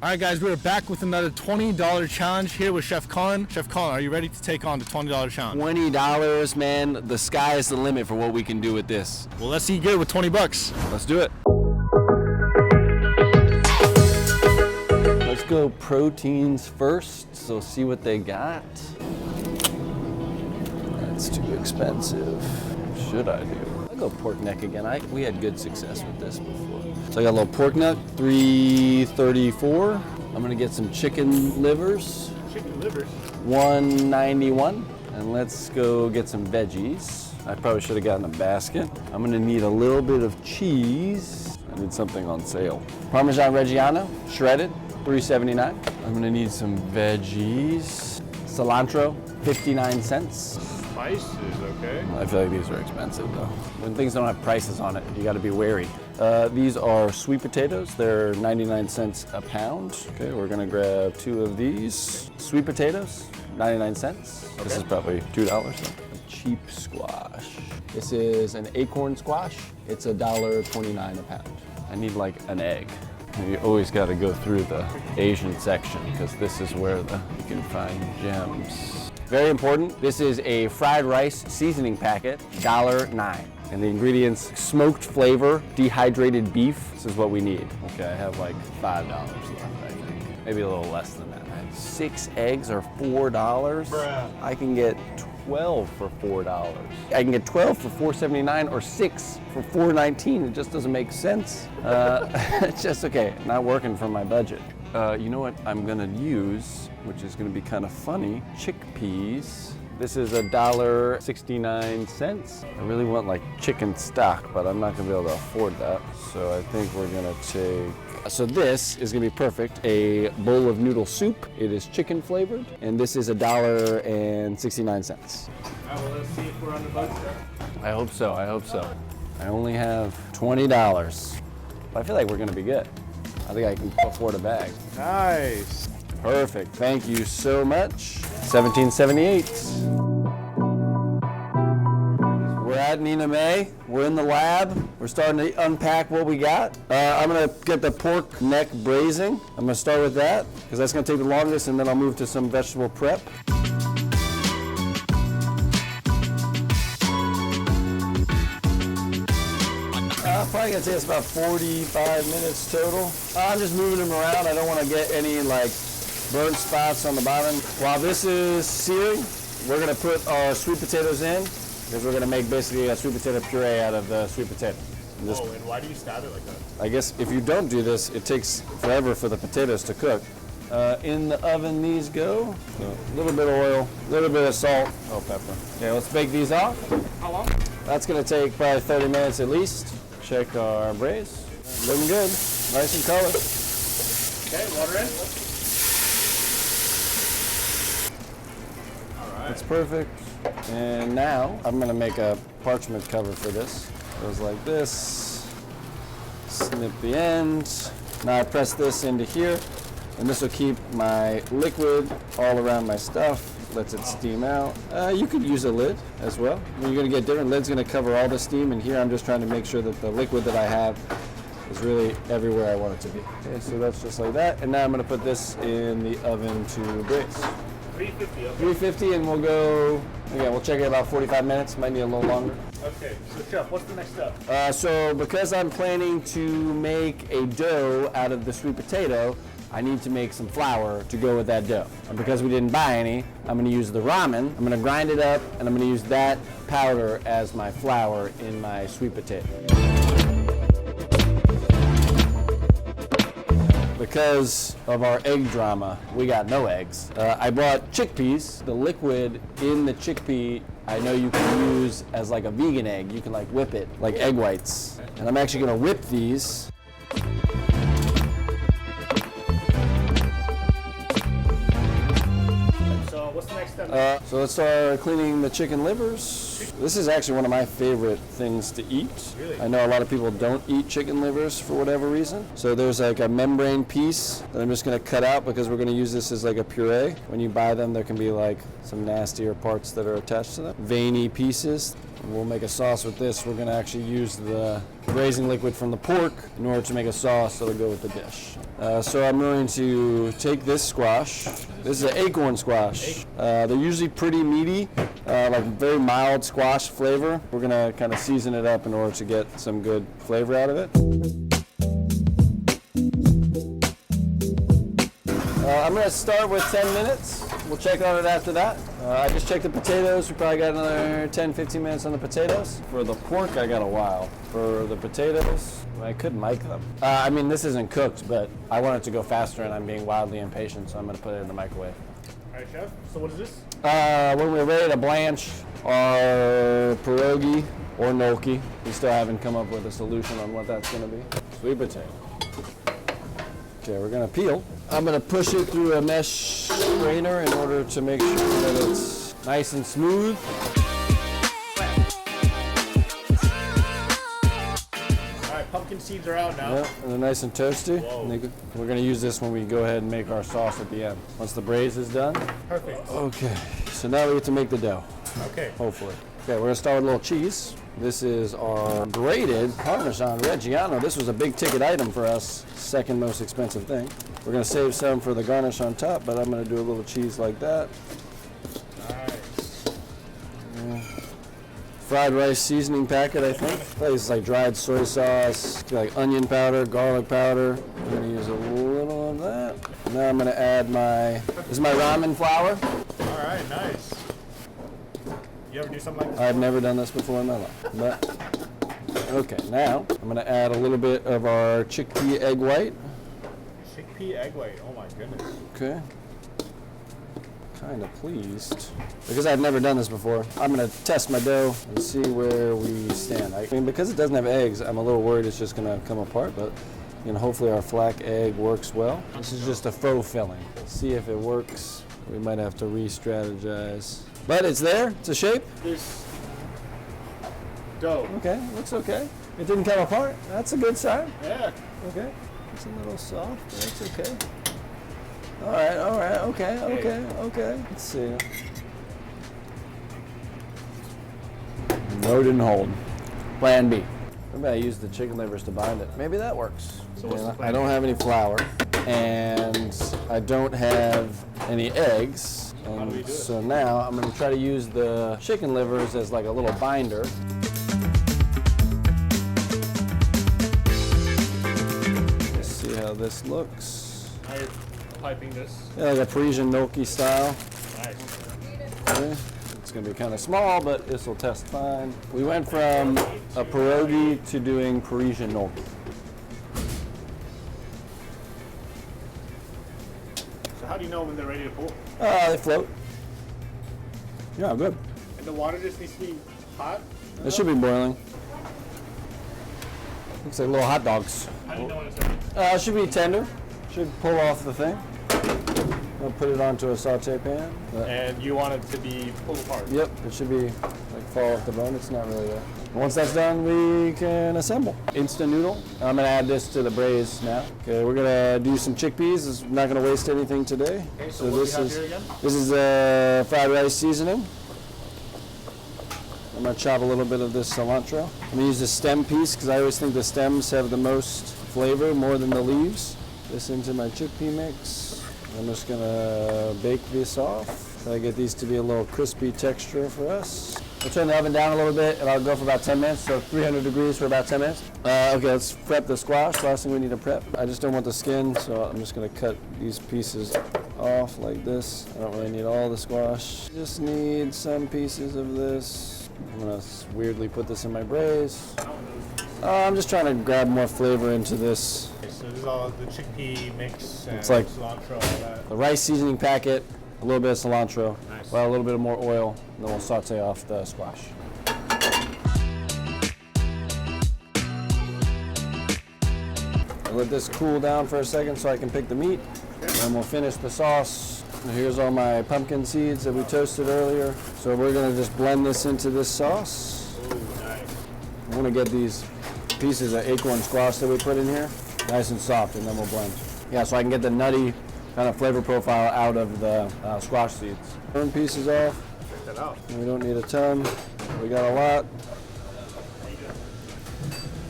All right, guys, we're back with another $20 challenge here with Chef Colin. Chef Colin, are you ready to take on the $20 challenge? $20, man. The sky is the limit for what we can do with this. Well, let's eat good with 20 bucks. Let's do it. Let's go proteins first, so see what they got. That's too expensive. What should I do? I'll go pork neck again. We had good success with this before. So I got a little pork neck, $3.34. I'm gonna get some chicken livers. Chicken livers? $1.91. And let's go get some veggies. I probably should have gotten a basket. I'm gonna need a little bit of cheese. I need something on sale. Parmesan Reggiano, shredded, $3.79. I'm gonna need some veggies. Cilantro, 59 cents. Spices, okay. I feel like these are expensive though. When things don't have prices on it, you gotta be wary. These are sweet potatoes. They're 99 cents a pound. Okay, we're gonna grab 2 of these. Sweet potatoes, 99 cents. Okay. This is probably $2 though. A cheap squash. This is an acorn squash. It's $1.29 a pound. I need like an egg. You always gotta go through the Asian section because this is where you can find gems. Very important, this is a fried rice seasoning packet, $1.09. And the ingredients, smoked flavor, dehydrated beef. This is what we need. Okay, I have like $5 left, I think. Maybe a little less than that. 6 eggs are $4. Bruh. I can get 12 for $4. I can get 12 for $4.79 or 6 for $4.19. It just doesn't make sense. It's just, okay, not working for my budget. You know what I'm gonna use, which is gonna be kind of funny, chickpeas. This is $1.69. I really want like chicken stock, but I'm not gonna be able to afford that. So I think we're gonna take, so this is gonna be perfect, a bowl of noodle soup. It is chicken flavored, and this is $1.69. All right, well, let's see if we're on the budget. I hope so, I hope so. I only have $20, but I feel like we're gonna be good. I think I can afford a bag. Nice. Perfect, thank you so much. $17.78. We're at Nina May. We're in the lab. We're starting to unpack what we got. I'm gonna get the pork neck braising. I'm gonna start with that because that's gonna take the longest, and then I'll move to some vegetable prep. Probably gonna take us about 45 minutes total. I'm just moving them around. I don't want to get any like burnt spots on the bottom. While this is searing, we're gonna put our sweet potatoes in because we're gonna make basically a sweet potato puree out of the sweet potato. And why do you stab it like that? I guess if you don't do this, it takes forever for the potatoes to cook. In the oven these go. A little bit of oil, a little bit of salt, pepper. Okay, let's bake these off. How long? That's gonna take probably 30 minutes at least. Check our braise. Looking good. Nice in color. Okay, water in. All right. That's perfect. And now I'm gonna make a parchment cover for this. Goes like this. Snip the end. Now I press this into here, and this will keep my liquid all around my stuff. Lets it steam out. You could use a lid as well. You're gonna get different lids, gonna cover all the steam, and here I'm just trying to make sure that the liquid that I have is really everywhere I want it to be. Okay, so that's just like that. And now I'm gonna put this in the oven to braise. 350, okay. 350, and we'll go, again, we'll check it about 45 minutes, might need a little longer. Okay, so Chef, what's the next step? So because I'm planning to make a dough out of the sweet potato, I need to make some flour to go with that dough. And because we didn't buy any, I'm gonna use the ramen. I'm gonna grind it up, and I'm gonna use that powder as my flour in my sweet potato. Because of our egg drama, we got no eggs. I bought chickpeas. The liquid in the chickpea, I know you can use as like a vegan egg. You can like whip it, like egg whites. And I'm actually gonna whip these. What's the next step? So let's start cleaning the chicken livers. This is actually one of my favorite things to eat. Really? I know a lot of people don't eat chicken livers for whatever reason. So there's like a membrane piece that I'm just gonna cut out because we're gonna use this as like a puree. When you buy them, there can be like some nastier parts that are attached to them. Veiny pieces. We'll make a sauce with this. We're gonna actually use the braising liquid from the pork in order to make a sauce that'll go with the dish. So I'm going to take this squash. This is an acorn squash. They're usually pretty meaty, like very mild squash flavor. We're gonna kind of season it up in order to get some good flavor out of it. I'm gonna start with 10 minutes. We'll check on it after that. I just checked the potatoes. We probably got another 10, 15 minutes on the potatoes. For the pork, I got a while. For the potatoes, I could mic them. I mean, this isn't cooked, but I want it to go faster and I'm being wildly impatient, so I'm gonna put it in the microwave. All right, Chef, so what is this? When we're ready to blanch our pierogi or gnocchi, we still haven't come up with a solution on what that's gonna be. Sweet potato. Okay, we're gonna peel. I'm gonna push it through a mesh strainer in order to make sure that it's nice and smooth. All right, pumpkin seeds are out now. Yep, and they're nice and toasty. Whoa. We're gonna use this when we go ahead and make our sauce at the end. Once the braise is done. Perfect. Okay, so now we get to make the dough. Okay. Hopefully. Okay, we're gonna start with a little cheese. This is our grated Parmesan Reggiano. This was a big ticket item for us, second most expensive thing. We're gonna save some for the garnish on top, but I'm gonna do a little cheese like that. Nice. Yeah. Fried rice seasoning packet, I think. This is like dried soy sauce, like onion powder, garlic powder. I'm gonna use a little of that. Now I'm gonna add this is my ramen flour. All right, nice. You ever do something like this? I've never done this before in my life, but okay. Now I'm gonna add a little bit of our chickpea egg white. Chickpea egg white. Oh my goodness. Okay. Kind of pleased because I've never done this before. I'm gonna test my dough and see where we stand. I mean, because it doesn't have eggs, I'm a little worried it's just gonna come apart, but you know, hopefully our flak egg works well. This is just a faux filling. See if it works. We might have to re-strategize. But it's there, it's a shape. This dough. Okay, looks okay. It didn't come apart. That's a good sign. Yeah. Okay. It's a little soft, but it's okay. All right, okay. Let's see. No, didn't hold. Plan B. Maybe I used the chicken livers to bind it. Maybe that works. So what's the plan? I don't have any flour, and I don't have any eggs. How do we do it? So now I'm going to try to use the chicken livers as like a little binder. Let's see how this looks. Now you're piping this. Yeah, like a Parisian gnocchi style. Nice. Okay. It's going to be kind of small, but this will test fine. We went from a pierogi to doing Parisian gnocchi. So how do you know when they're ready to pull? They float. Yeah, good. And the water just needs to be hot? It should be boiling. Looks like little hot dogs. How do you know when it's ready? It should be tender. Should pull off the thing. I'll put it onto a saute pan. And you want it to be pulled apart? Yep, it should be like fall off the bone. It's not really there. Once that's done, we can assemble. Instant noodle. I'm gonna add this to the braise now. Okay, we're gonna do some chickpeas. I'm not gonna waste anything today. Okay, so what do we have here again? This is fried rice seasoning. I'm gonna chop a little bit of this cilantro. I'm gonna use the stem piece because I always think the stems have the most flavor, more than the leaves. This into my chickpea mix. I'm just gonna bake this off. Try to get these to be a little crispy texture for us. I'll turn the oven down a little bit and I'll go for about 10 minutes, so 300 degrees for about 10 minutes. Okay, let's prep the squash. Last thing we need to prep. I just don't want the skin, so I'm just gonna cut these pieces off like this. I don't really need all the squash. Just need some pieces of this. I'm gonna weirdly put this in my braise. I'm just trying to grab more flavor into this. Okay, so this is all the chickpea mix and It's like cilantro, all that. the rice seasoning packet, a little bit of cilantro, Nice. well, a little bit more oil, and then we'll saute off the squash. I'll let this cool down for a second so I can pick the meat, and we'll finish the sauce. And here's all my pumpkin seeds that we toasted earlier. So we're gonna just blend this into this sauce. Ooh, nice. I wanna get these pieces of acorn squash that we put in here nice and soft, and then we'll blend. Yeah, so I can get the nutty kind of flavor profile out of the squash seeds. Burn pieces off. Check that out. We don't need a ton. We got a lot.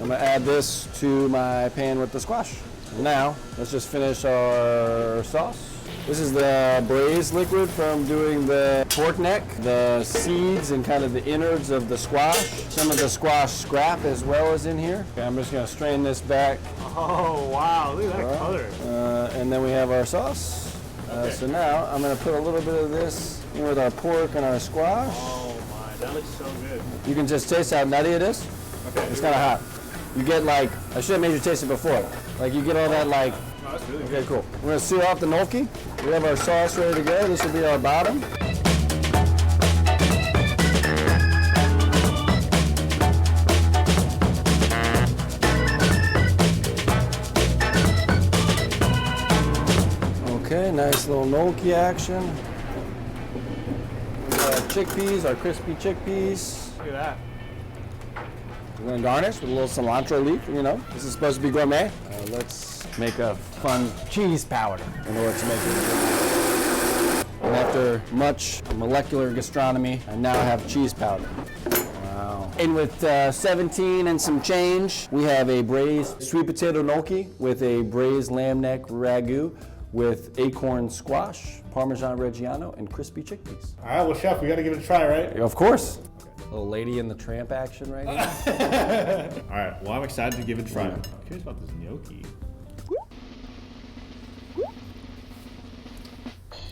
I'm gonna add this to my pan with the squash. Now, let's just finish our sauce. This is the braised liquid from doing the pork neck, the seeds and kind of the innards of the squash. Some of the squash scrap as well as in here. Okay, I'm just gonna strain this back. Oh, wow, look at that color. And then we have our sauce. So now I'm gonna put a little bit of this in with our pork and our squash. Oh my, that looks so good. You can just taste how nutty it is. Okay. It's kind of hot. You get like, I should have made you taste it before. Like you get all that like, Oh, that's really okay, good. cool. We're gonna seal off the gnocchi. We have our sauce ready to go. This will be our bottom. Okay, nice little gnocchi action. We got our chickpeas, our crispy chickpeas. Look at that. We're gonna garnish with a little cilantro leaf, you know. This is supposed to be gourmet. Let's make a fun cheese powder in order to make it. And after much molecular gastronomy, I now have cheese powder. Wow. And with 17 and some change, we have a braised sweet potato gnocchi with a braised lamb neck ragu with acorn squash, Parmesan Reggiano, and crispy chickpeas. All right, well, Chef, we got to give it a try, right? Of course. Little Lady in the Tramp action right now. All right, well, I'm excited to give it a try. I'm curious about this gnocchi.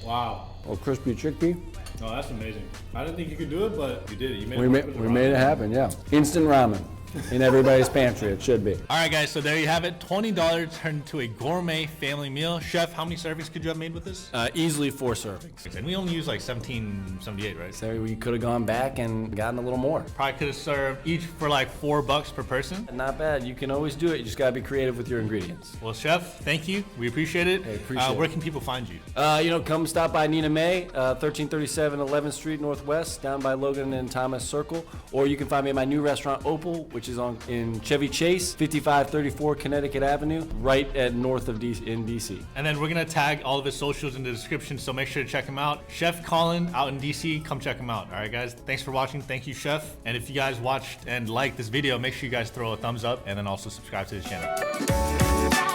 Wow. Oh, crispy chickpea. Oh, that's amazing. I didn't think you could do it, but you did it. You made We it. made, work with we the made it ramen. happen, yeah. Instant ramen in everybody's pantry, it should be. All right, guys, so there you have it. $20 turned into a gourmet family meal. Chef, how many servings could you have made with this? Easily 4 servings. And we only used like 1778, right? So we could have gone back and gotten a little more. Probably could have served each for like $4 per person. Not bad, you can always do it, you just gotta be creative with your ingredients. Well, Chef, thank you. We appreciate it. Hey, appreciate Where it. can people find you? Come stop by Nina May, 1337 11th Street Northwest, down by Logan and Thomas Circle. Or you can find me at my new restaurant, Opal, which is in Chevy Chase, 5534 Connecticut Avenue, right at north of in DC. And then we're gonna tag all of his socials in the description, so make sure to check him out. Chef Colin out in DC, come check him out. All right, guys, thanks for watching. Thank you, Chef. And if you guys watched and liked this video, make sure you guys throw a thumbs up and then also subscribe to his channel.